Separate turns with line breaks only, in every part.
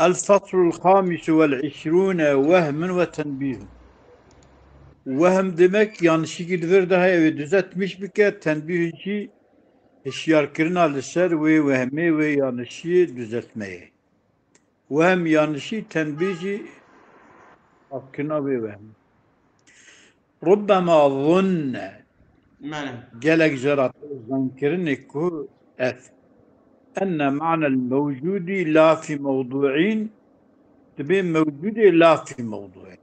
الفصل الخامس والعشرون وهم وتنبيه. وهم demek yanlışlıkla daha ve düzeltmiş bir kere tenbih için hişyarkırına alışır ve vehmi ve yanlışı düzeltmeyi. Vehm yanlışı tenbihi hakkına ve vehmi. Rubbama zunne
نعم
gelek zerat zankirin ku enne ma'nel mevcudi la fi mevdu'in tabi mevcudi la fi mevdu'in.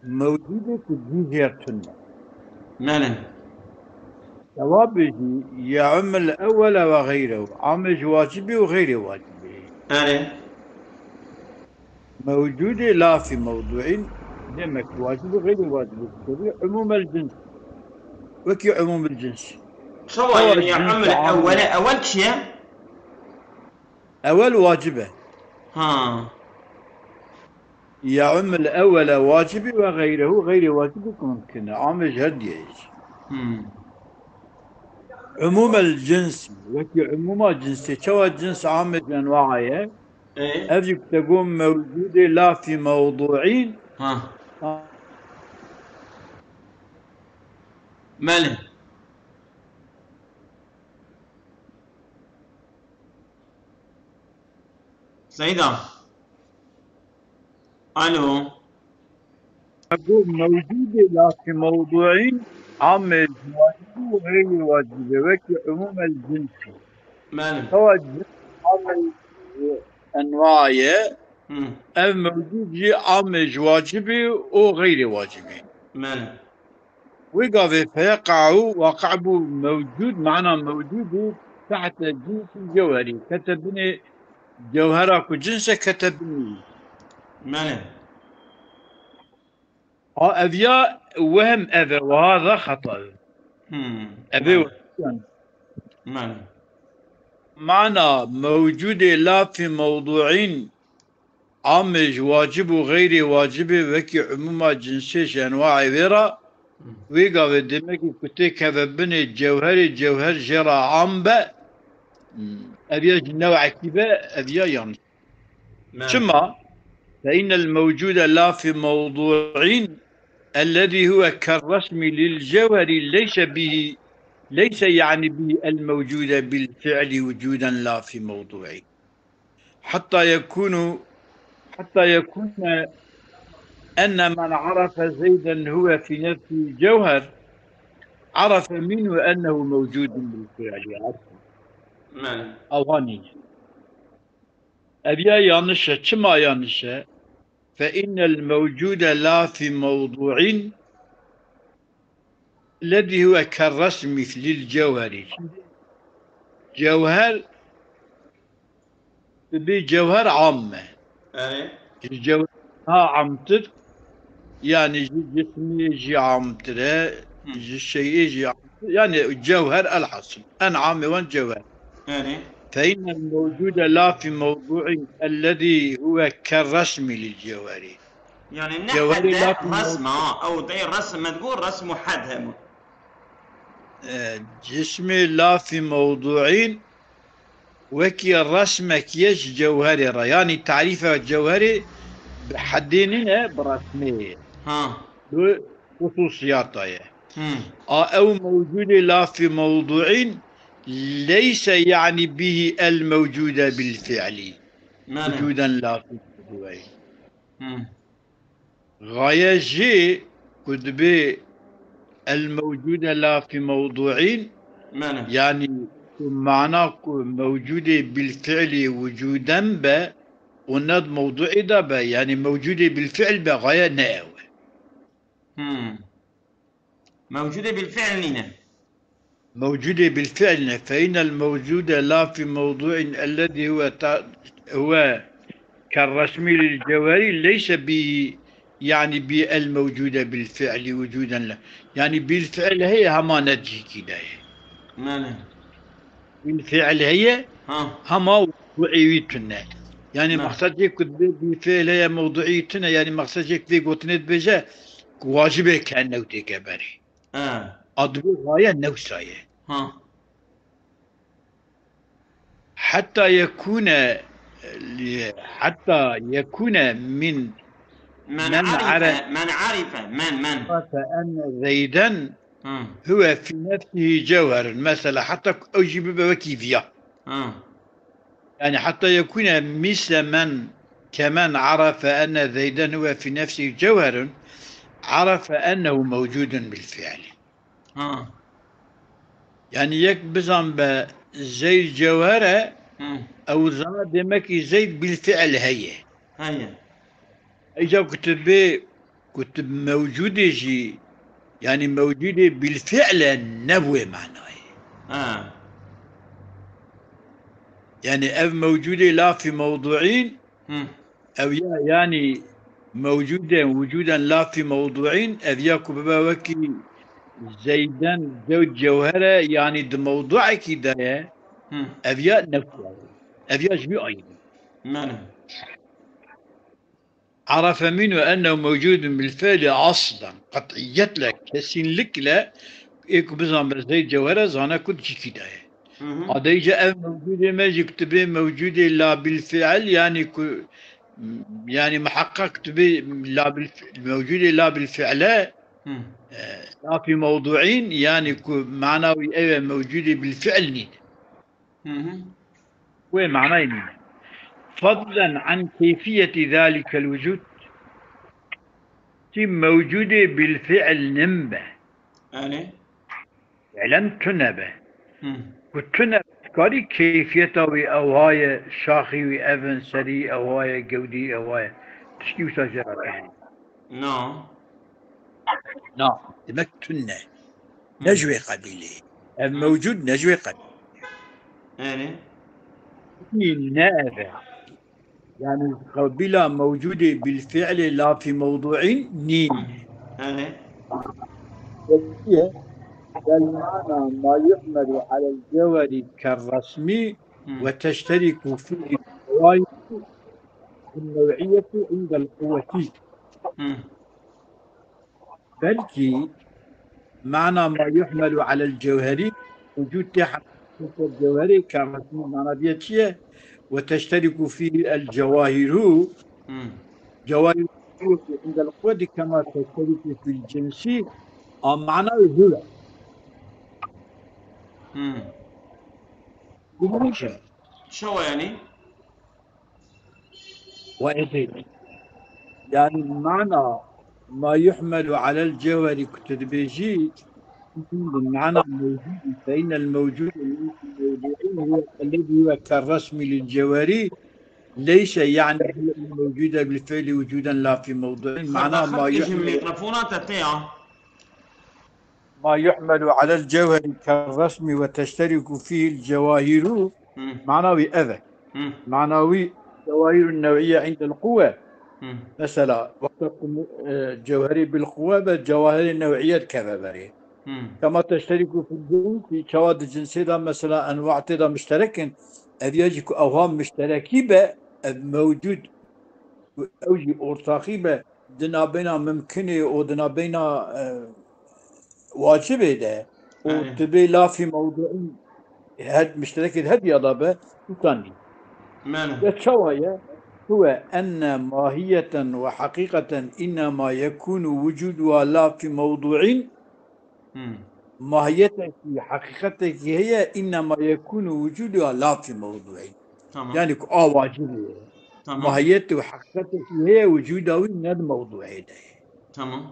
Mevcudi ku ciziyetünne.
نعم
جوابه يعم الأول وغيره عامل واجبي وغير واجبي
أنا
موجودة لا في موضوع دمك واجب وغير واجب عموم الجنس وكي عموم الجنس
سواء
هو
يعني يعم
الجنس
الأول
عام
أول شيء
أول واجبه
ها
يعم الأول واجبي وغيره غير واجب ممكن عامل هديش
هم
عموم الجنس وكي عموم الجنس شو الجنس عامل أنواعه
إيه
أجب تقوم موجودة لا في موضوعين
ها ماله سيدة ألو
أقول موجودة لكن موضوعين عام واجب وغير واجب وكي عموم الجنس
ماله
هو الجنس عام أنواعه
هم
الموجود جي عام واجبي وغير واجبي
ماله
وقف فيقع وقع موجود معنى موجود تحت الجنس الجوهري كتبني جوهرك وجنسه كتبني
ماله
أبيا وهم أبا وهذا خطأ أبي
ماله ماله
معنى موجودة لا في موضوعين عامج واجب وغير واجب وكي عموما جنسيش أنواع غيرها ويقا بدمك كتك بني الجوهر جرى عامبة أبيا نوع كبا أبيا يعني
ماله
ثم فإن الموجود لا في موضوعين الذي هو كالرسم للجوهر ليس يعني به الموجود بالفعل وجودا لا في موضوعين حتى يكون أن من عرف زيدا هو في نفسه جوهر عرف منه أنه موجود بالفعل
ماله
أو هني أبيا يانشة كما يانشة فإن الموجود لا في موضوع الذي هو كالرسم للجوهر جوهر بجوهر عامة
أنا
الجوهر ها عمتك يعني جسمي يجي عمتره الشيء يجي يعني الجوهر الحصل أنعام وان جوهر
أنا
فإن الموجود لا في موضوع الذي هو كالرسم للجوهر
يعني
جوهر
نحد
لا في موضوع
رسمة أو طيب رسم ما تقول رسم حدها
جسم لا في موضوع وكي الرسمك يش جوهر يعني تعريف الجوهر بحديننا برسمه
ها
بخصوصياته
هم
أو موجود لا في موضوع ليس يعني به الموجود بالفعل
ماله
وجودا لا في موضوع
هم
غاية جي كتب الموجود لا في موضوع
ماله
يعني معناه موجود بالفعل وجودا با وناد موضوع ده با يعني موجود بالفعل بغاية ناوي
هم موجودة بالفعل هنا
موجودة بالفعل فإن الموجود لا في موضوع الذي هو كالرسم للجوهر ليس يعني بالموجودة بالفعل وجودا له يعني بالفعل هي هما نجي كده
ماله
بالفعل هي
ها
هما وضعيتنا يعني
ما
مقصدك بالفعل هي موضوعيتنا يعني مقصدك في قطنة بجا واجبه كأنه تكبري أضبط غاية نوساية
ها
حتى يكون حتى يكون من عرف
من
أن زيدا
ها
هو في نفسه جوهر مثلا حتى أجيب بكيفية،
ها
يعني حتى يكون مثل من كمن عرف أن زيدا هو في نفسه جوهر عرف أنه موجود بالفعل.
ها
يعني يك بزن زيد جوهرة
ها
أو زنا دمك زيد بالفعل هي.
هيا
إذا كتب موجودة جي يعني موجودة بالفعل نبوة معناه،
ها
يعني أو موجودة لا في موضوعين
هم
أو يعني موجودة وجودا لا في موضوعين أو ياكو بباوكي زيدا زوج جوهرة يعني ده موضوع كده
هم
أو يا نفسه أو يا شبيه أيضا
ماله
عرف منه أنه موجود بالفعل أصلا قطعية لك كسين لك لا إيكو بزن زي جوهرة زانا كنت كده.
هم
هذا جاء موجودة ما يكتب موجودة لا بالفعل يعني يعني محقق كتبه لا موجودة لا بالفعل
هم
لا في موضوعين يعني معنوي أيوة موجودة بالفعل نين
هم
هو معناه نين فضلا عن كيفية ذلك الوجود تي موجودة بالفعل نمبه
أله
فعلا تنبه
هم
كتنبه كاري كيفيته أو هاي شاخي وأبن سري أو هاي جودي أو هاي تشكي وسجرة يعني
نو
نعم تمكتنا
هم
نجوى قبيله
هم
موجود نجوى
أله
قبيله نائبة يعني قبيلة موجودة بالفعل لا في موضوع نين
أله
وهي المعنى ما يحمل على الجوهر كالرسم
هم
وتشترك فيه الفوائد النوعية عند القوة
هم
بل معنى ما يحمل على الجوهري وجود تحت الجوهري كرسم معنى ديتشيه وتشترك فيه الجواهر
هم
جواهر عند القوة كما تشترك في الجنس معنى الهوى
هم
بالمنشأ
شو يعني
وإذن يعني معنى ما يحمل على الجوهر كتدبيجي بالمعنى الموجود فإن الموجود هو الذي هو كالرسم للجواري ليس يعني الموجودة بالفعل وجودا لا في موضوع معناه
فدخلت إيش الميكروفون تتيا
ما يحمل على الجوهر كالرسم وتشترك فيه الجواهر
هم
معنوي أذى
هم
معنوي الجواهر النوعية عند القوة
هم
مثلا وقت جوهري بالقوة بالجواهر النوعية كذا بري
هم
كما تشترك في الجنس في شواذ الجنسية مثلا أنواع تدا مشترك أذ يجيك أوهام مشتركة موجود أوجي أورتاقيبة دنا بينا ممكنة ودنا بينا واجبة ده
أله
وتبي لا في موضوع هاد مشترك هاد يضابه ثاني
ماله
يتشوى هو أن ماهية وحقيقة إنما يكون وجودها لا في موضوع
هم
ماهيتك حقيقتك هي إنما يكون وجودها لا في موضوع
تمام
يعني واجبة
تمام
ماهيته وحقيقتك هي وجودها من الموضوع ده
تمام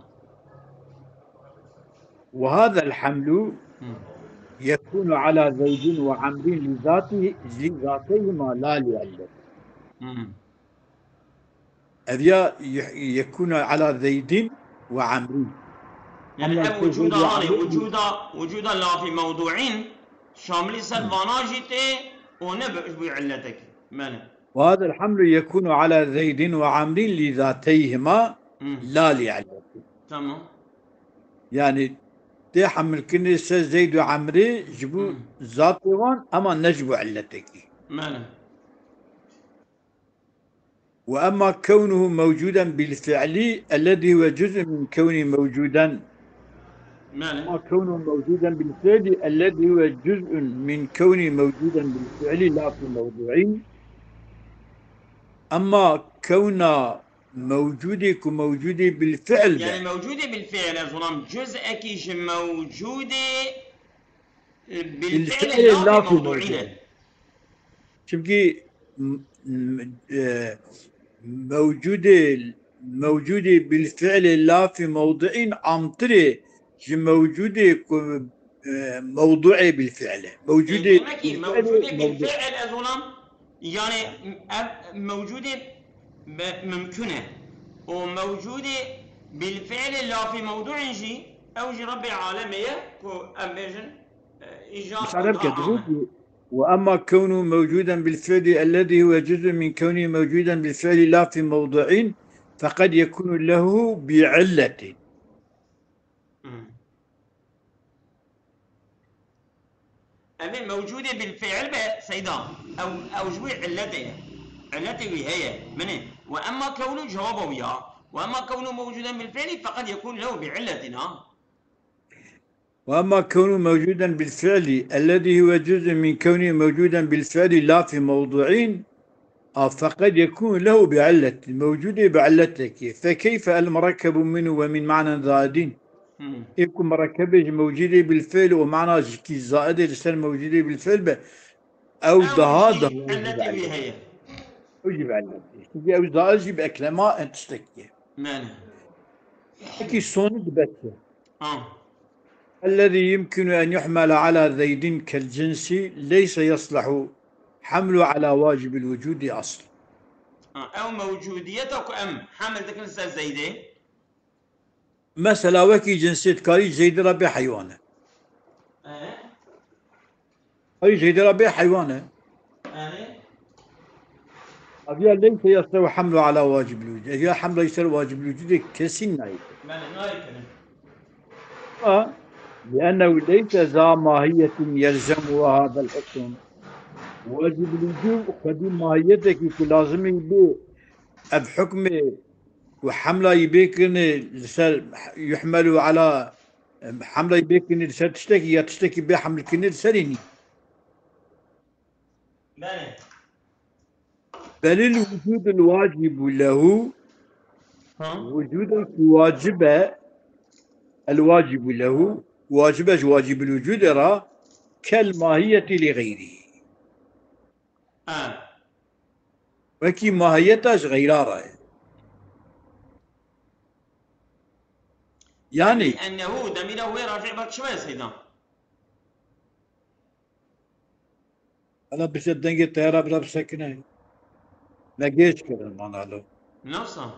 وهذا الحمل
هم
يكون على زيد وعمر لذاتهما لا لعلة
هم
أذيا يكون على زيد وعمر
يعني
أما
أب
في زيد
وجودا هاني
وعمر
وجودا لا في موضوعين شامل سد فاناجيتي ونبع بعلتك ماله
وهذا الحمل يكون على زيد وعمر لذاتيهما
هم
لا لعلة
تمام
يعني تحمل كنيسة زيد وعمري جبوا
هم
ذاتهم أما نجبوا علتك
ماله
وأما كونه موجودا بالفعل الذي هو جزء من كونه موجودا
ماله
أما كونه موجودا بالفعل الذي هو جزء من كونه موجودا بالفعل لا في موضوع أما كونه موجودة وموجودة بالفعل
يعني موجودة بالفعل يا ظلام، جزء أكيش موجودة بالفعل
بالفعل
لا في
لا في موضوع.
موضوعنا.
شبكي موجودة بالفعل لا في موضع أمطري موجودة موضوعي بالفعل موجودة
كلمة
بالفعل
موجودة
موضوع.
بالفعل يا ظلام، يعني موجودة ممكنة، وموجودة بالفعل لا في موضوع جي أو جي ربي عالمية كو أمبيجن
مش
إيجاد
عارف
أوضاع عامة.
كتبوك. وأما كونه موجودا بالفعل الذي هو جزء من كونه موجودا بالفعل لا في موضع فقد يكون له بعلة.
مم. أبي موجودة بالفعل سيدان، أو جوي علته، علته وهي منه، وأما كونه جوابه وياه، وأما كونه موجودا بالفعل فقد يكون له بعلة.
وأما كونه موجودا بالفعل الذي هو جزء من كونه موجودا بالفعل لا في موضع فقد يكون له بعلة موجودة بعلتك. فكيف المركب منه ومن معنى زائدين يكون مركبة موجودة بالفعل ومعنى كي زائدة لسان موجودة بالفعل أو
أو
هذا
جي
موجود
علته
بعلة
وهي
وجب علة تجي أو زائد بأكلماء أنت تستكي
ماله.
أكي صوند بس
آه.
الذي يمكن أن يحمل على زيد كالجنس ليس يصلح حمله على واجب الوجود أصلا.
أو موجوديتك أم حامل ذكر الإنسان زيدة.
مثلا وكي جنسية كاري زيد ربي حيوانه
أه.
أي زيد ربي حيوانه
أه.
أبيا ليس يستوي حمله على واجب الوجود. هي حمله يصير واجب الوجود كسين نايف
ماله نايف.
لأنه ليس ذا ماهية يلزم هذا الحكم. واجب الوجود قديم ماهيتك يكون لازم يبي بحكم وحمله يبيكن يحمل على حمله يبيكن تشتكي يا تشتكي بحمل كن سريني.
ماله.
بل الوجود الواجب له
ها.
وجود الواجب الواجب له واجب الوجود را كالماهية لغيره
آه.
وكي ماهيتاش غيرها
أبي
يعني.
أنه دميره هو راجع بك شوية سيدان.
أنا بس الدنيا الطيارة بلا بسكنة ما جيش كده المعنى له.
نفسه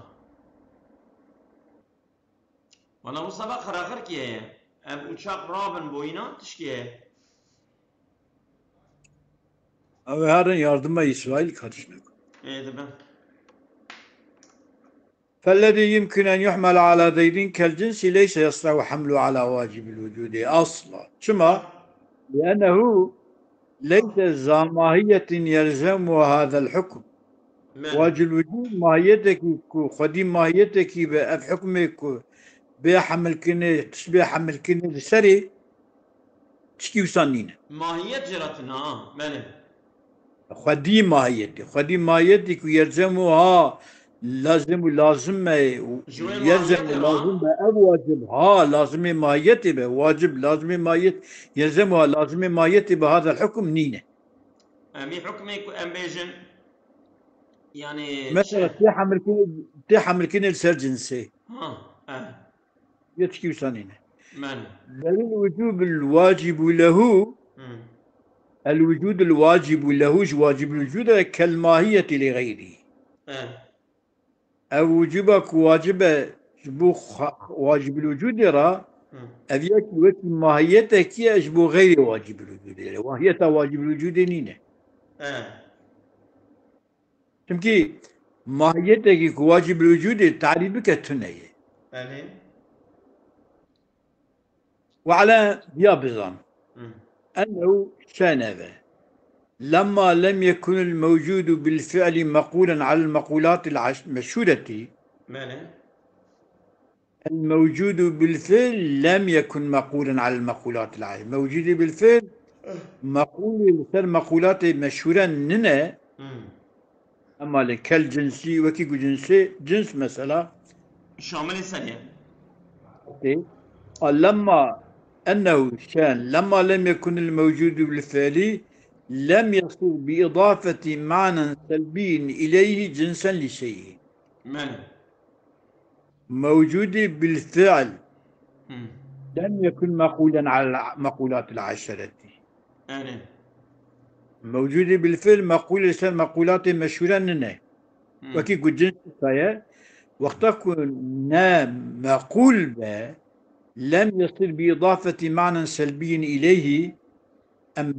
والله مصطفى خراخر كيه أب uçak رابن boyuna تشكيه.
Ama her yardıma İsrail karışmak.
إيه تبا.
فالذي يمكن أن يحمل على زيد كالجنس ليس يصلح حمله على واجب الوجود أصلا. شما؟ لأنه ليس ذا ماهية يلزم هذا الحكم.
ماله.
واجب الوجود ماهيتك قديم ماهيتك بحكمك بحمل كني تشبه حمل كني سري تشكي وسانين
ماهية جرتنا ماله.
خديم ماهيتك يلزمها لازم
جوي
يلزم
ماهية
لازم
را.
أو واجب ها لازم ماهيتي به واجب لازم ماهيت يلزمها لازم ماهيتي بهذا الحكم نينه.
أمي حكمك أم بيجن يعني
مثلا
شه.
تحمل كني السرجنسي
ها. آه.
يتشكي وسانينه.
ماله.
بل الوجوب الواجب له الوجود الواجب له واجب الوجود كالماهية لغيره.
آه.
أو وجوبك واجب واجب الوجود را أبيك وكي ماهيتك يجبو غير واجب الوجود وهي واجب الوجود نينه.
آه.
تمكي ماهيتك واجب الوجود تعريبك تنية.
ماله.
وعلى يابزان أنه شانذا لما لم يكن الموجود بالفعل مقولا على المقولات المشهورة.
ماله.
الموجود بالفعل لم يكن مقولا على المقولات الموجود بالفعل مقول مثل مقولات مشهورة ننا أما كالجنسي وكي جنسي جنس مثلا
شامل الثانية.
لما أنه كان لما لم يكن الموجود بالفعل لم يصل بإضافة معنى سلبي إليه جنسا لشيء
من
موجود بالفعل
مم.
لم يكن مقولا على مقولات العشرة
أنا
موجود بالفعل مقول لسان مقولات مشهورة لنا
مم.
وكي قد جنس سايا وقت كنا مقول به لم يصل بإضافة معنى سلبي إليه أم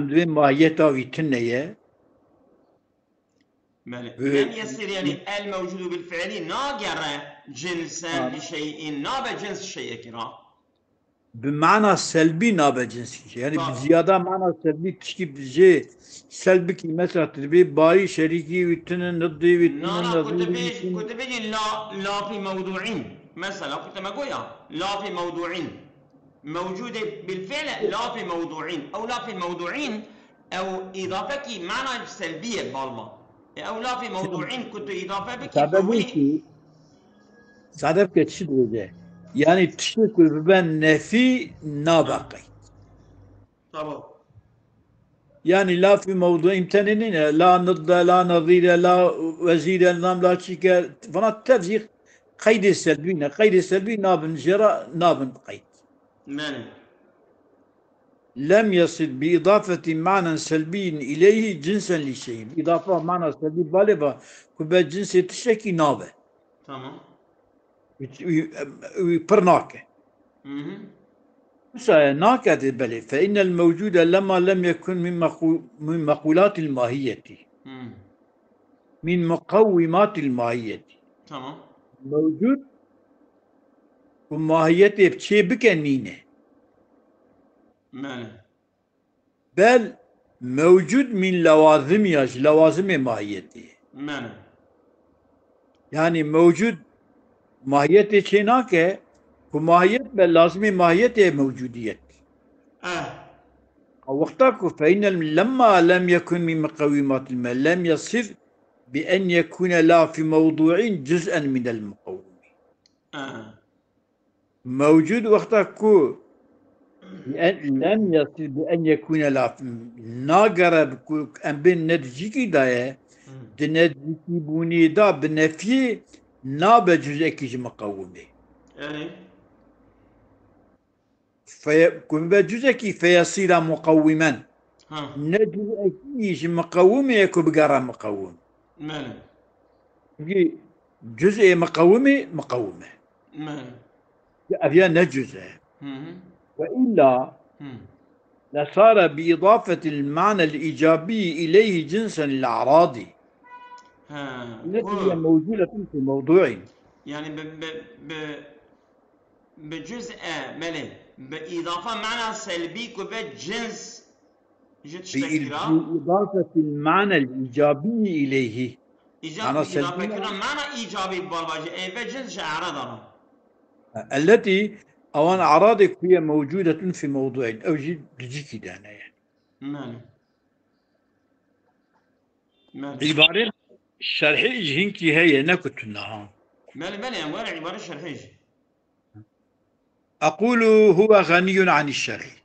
بين ماهيته ويتنية
لم يصير يعني الموجود بالفعل ناقر جنسا لشيء ناب جنس شيء كرا
بمعنى سلبي نابع جنسي يعني
طب
بزيادة معنى سلبي تشكي بجي سلبي كي مثلا تربي باي شريكي ويتنن نضي ويتنن
لا كنت
نظيري
بيجي
ويتنن
كنت بيجي لا في موضوعين مثلا كنت ما أقول لا في موضوعين موجودة بالفعل لا في موضوعين أو لا في موضوعين أو إضافة كي معنى سلبية بالما أو لا في موضوعين كنت إضافة بكي
سببي
بوي
كي سعادة كتشد وجه يعني تشتك ببان نفي نابقي
طبعا
يعني لا في موضوع امتنانين لا نضد لا نظير لا وزير لا شيء فانا تفزيق قيد السلبي قيد السلبي نابن جرى نابن قيد
ماني
لم يصل بإضافة معنى سلبي إليه جنسا لشيء إضافة معنى سلبي بالبا كبا جنس تشكي نابه
تمام
ويبرناكه
مهم.
ناكد بلي فإن الموجود لما لم يكن من مقولات الماهية
مم.
من مقومات الماهية
تمام
موجود وماهيته بشي بكنينه
ماني
بل موجود من لوازم ماهيته
ماني
يعني موجود ماهيته شناكه وماهيت بل لازم ماهيته موجودية أو وقتك فإن لما لم يكن من مقومات الماء لم يصف بأن يكون لا في موضوع جزءا من المقوم موجود وقتك لم يصف بأن يكون لا في ناقرة أن بين نتجيكي داية دنتجيكي بوني دا بنفي نابا جزء كيش مقومي
يعني
فيكون بجزء فيصير مقوما
ها
نجزء كيش مقوم يكون بقرا مقوم
ماني
جزء مقومة
ماني
أبيا نجزء
مهم.
وإلا
مم.
لصار بإضافة المعنى الإيجابي إليه جنسا الأعراضي
ها
التي هي موجودة في الموضوع
يعني ب بجزء مالي بإضافة معنى سلبي كبت جنس جت اشتكيرا
بإضافة المعنى الإيجابي إليه معنى
إضافة
سلبي
كنا معنى إيجابي بالباجي أي جنس أعراضنا
التي أوان أعراضك هي موجودة في موضوع أو جيكي دانا يعني
مالي
عبارة شرحي جهنكي هي نكتناها
مالي أموال عبارة شرحيج
أقول هو غني عن الشرح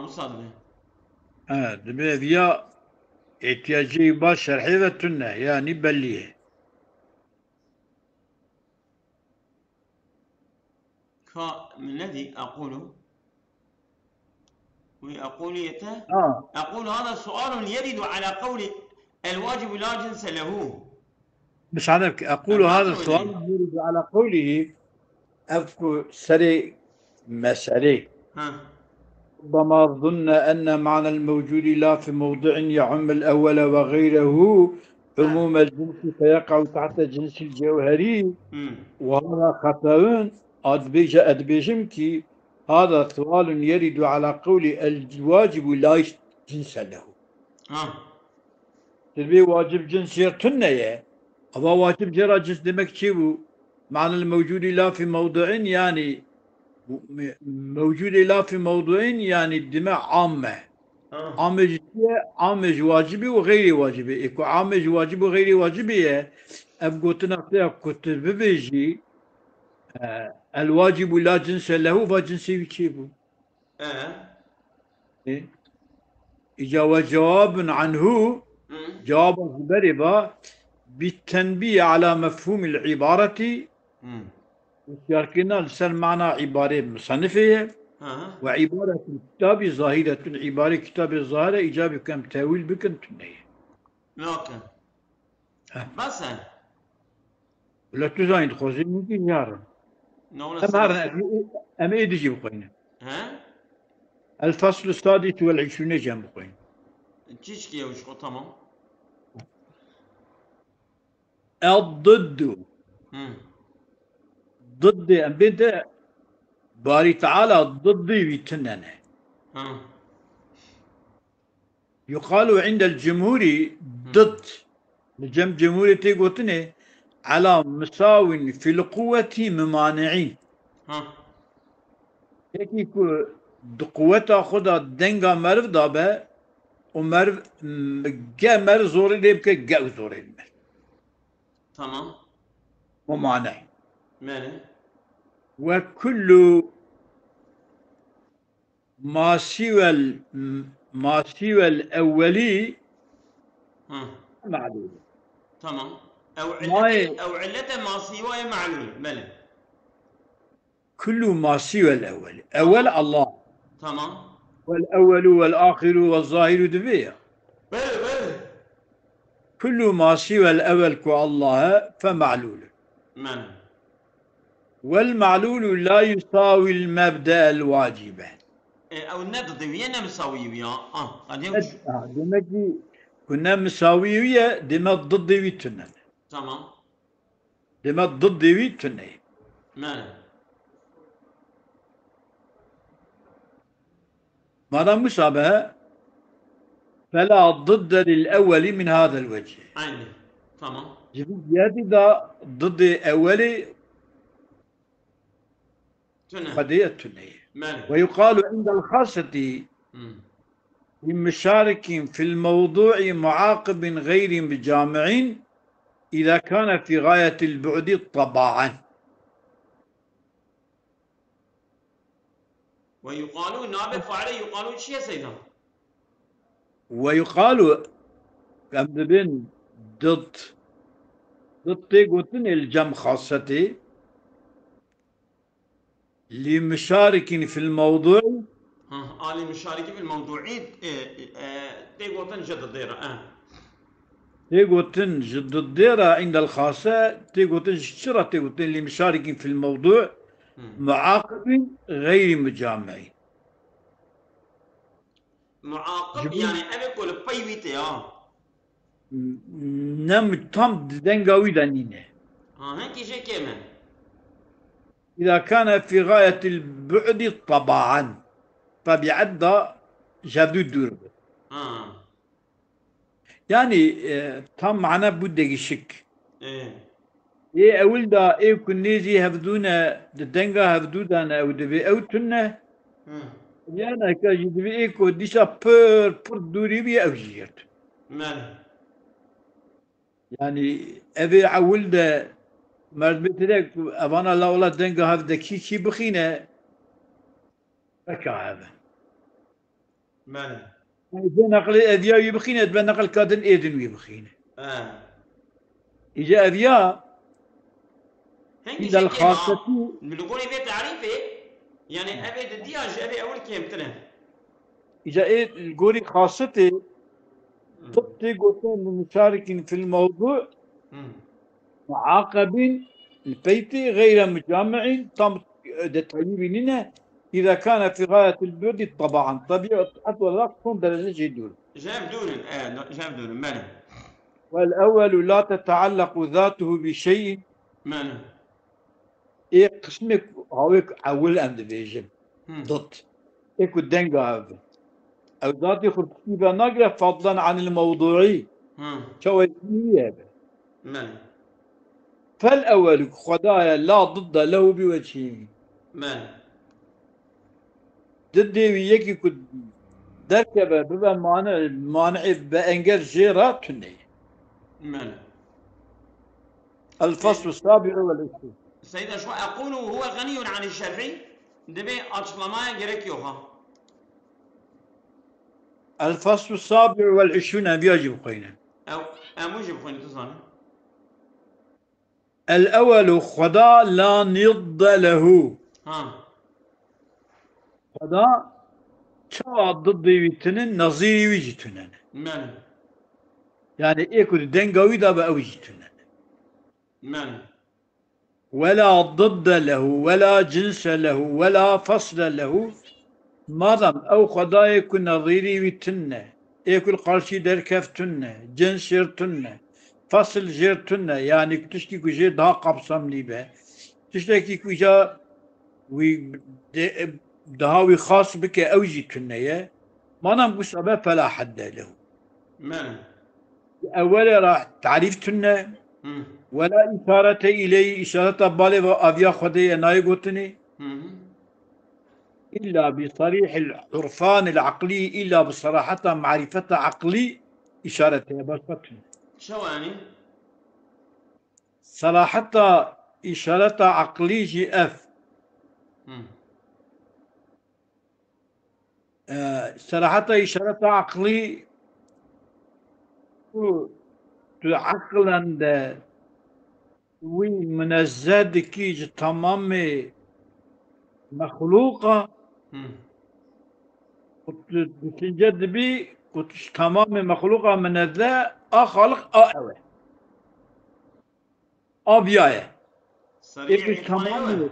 وصل
دمي فيها احتياجي باش شرحي ذاتنا يعني بليه
من الذي أقوله ويقول أقول هذا سؤال يرد على قول الواجب لا جنس له
بس أنا أقول هذا السؤال يرد على قوله أذكر سري مسألة ربما ظن أن معنى الموجود لا في موضع يعم الأول وغيره عموم الجنس فيقع تحت الجنس الجوهري وهذا خطأ أدبيجمكي هذا سؤال يرد على قول الواجب لا جنس له تربي واجب جنس يرتنية أما واجب جرى جنس دمك شيء معنى الموجود لا في موضع يعني موجود لا في موضوع يعني الدماء عامة عامج عامج واجبي وغير واجبي اكو عامج واجبي وغير واجبي ابقوتنا فيها كتب بيجي الواجب لا جنس له فجنسي بيجيبه إيه؟ إجا وجواب عنه جواب بربا بالتنبيه على مفهوم العبارة وشاركنا لسان معنى عبارة مصنفة وعبارة الكتاب ظاهرة عبارة كتاب الظاهرة إجابة كم تاويل بكم تنية
لكن بس
ولا تزاين خوزي ممكن يارا أم إيه دي بقينا الفصل السادس والعشرون جنب بقينا
تشكي وش تمام
الضد ضد أم بنت باري تعالى ضد بيتننه يقال عند الجمهور ضد الجم جمهوري تيقوتني على مساو في القوة ممانعين هيك قوة خدا دنگا مرف دابه ومرف جا مر زوري ليبك جا زوري المر
تمام
ممانعين
ماله
وكل ما سوى الأولي معلول
تمام أو علته ما سوى معلول بلى
كل ما سوى الأول أول الله
تمام
والأول والآخر والظاهر دبيه
بلى
كل ما سوى الأول كالله فمعلول والمعلول لا يساوي المبدأ الواجب
أو النقد ويانا مساوي ويا
دمجي كنا مساوية دم ضد ويتنا
تمام
دم ضد ويتنا ما مشابهة فلا ضد للأول من هذا الوجه
عيني تمام
زيادة دا ضد أولي قضية تنية ويقال عند الخاصة لمشارك في الموضوع معاقب غير مجامع إذا كان في غاية البعد طبعا
ويقال نائب فاعل يقال شيء سيدا
ويقال كم بين ضد تيغوتن الجم خاصتي لمشارك في الموضوع
آلي مشارك في الموضوع تيغوتن جد الديرة
تيغوتن جد الديرة عند الخاصة تيغوتن شرة تيغوتن لمشارك في الموضوع معاقب غير مجامع
معاقب يعني أنا أقول بيويتي
نم tam dengawi danine.
هنكي شيء كمان
إذا كان في غاية البعد طبعا فبيعدى جابدو الدور يعني tam معنا بودك الشك إيه أول دا إيه كنيزي هفدونا دنگا هفدودانا أو دبي أو تنا يعني كاجي دبي إيه كو ديشا بور دوري بي أو جيرت يعني أبي أول دا مرد بتريك أبانا لا ولا دنگا هفدا كي بخينة فكا هذا إذا نقل أذياء يبخينة تبقى نقل كادن إيدن يبخينة إجا أذياء
إذا الخاصة بنقول في تعريفه يعني أبي الدياج أبي أول كيم تنا
إذا إيه الجوري خاصتي تبتي قوتين المشاركين في الموضوع معاقبين البيت غير مجامعين تم تطيبيننا إذا كان في غاية البعد طبعا طبيعة أطول لا تكون درجة جدول
جاب دول مانا
والأول لا تتعلق ذاته بشيء
مانا
إيه قسمك هاويك أول أمد بيجب ضد إيه كدنجا هذا أو ذاتي خرطيبة نقرأ فضلا عن الموضوعي شوية
مانا
فالأول خدايا لا ضد له بوجهه
مانا
ضد يكي كد دركبه ببا مانع بانجل جيرا تني.
ماله.
الفصل السابع والعشرون.
سيدة شو أقول هو غني عن الشرعي دبي أشلما جريك يوها.
الفصل السابع والعشرون بيجب قينا.
أو موجب خوني تصنع.
الأول خدا لا نض له.
ها.
خدا شا ضد يتنن نظير ويجتنن.
ماله.
يعني إيكو دنقوي دا بأوجتنن.
ماله.
ولا ضد له ولا جنس له ولا فصل له مادام أو خدا يكون نظيري ويتنه يكون قرشي دركفتنه جنس يرتنه فصل جيرتنه يعني تشتي كوجي daha kapsamlı be تشتكي كوجا وي daha وي خاص بك أوجي تنه مادام بسبب فلا حد له.
ماله.
أولا راح تعريف تنه ولا إشارة إليه إشارة بالي وأبيا خدي ناي قطني إلا بصريح العرفان العقلي إلا بصراحة معرفة عقلي إشارة بسطن.
شو يعني؟
صراحة إشارة عقلي جي أف. صراحة إشارة عقلي عقلا ده وي منزد كيج تمام مخلوقة تنجد بي كنت تمام مخلوقة من ذا خلق أوه أبياية إيش تمام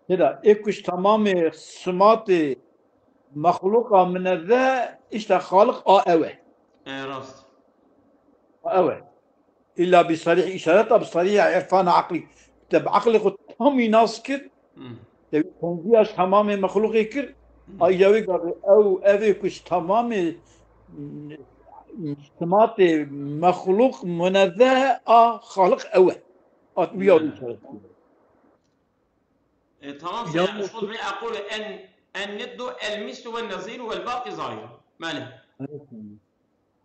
كده إيش تمام سمات مخلوقة من ذا إيش خالق أوه
راست
أوه إلا بصريح إشارته بصريح عرفان عقلي تب عقلك تمامي ناس كر تبي تنزيش تمام مخلوق كر أيجاوي قال أو أبي كش تمام سمات مخلوق منزه خالق أوه أتبيع الإشارة.
تمام سيدي أشخص بي أقول أن الند المثل والنظير والباقي ظاهر ماله.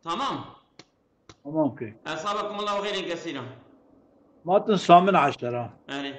تمام
ممكن.
أصابكم الله خيرا كثيرا.
ما تنسى من 10.
يعني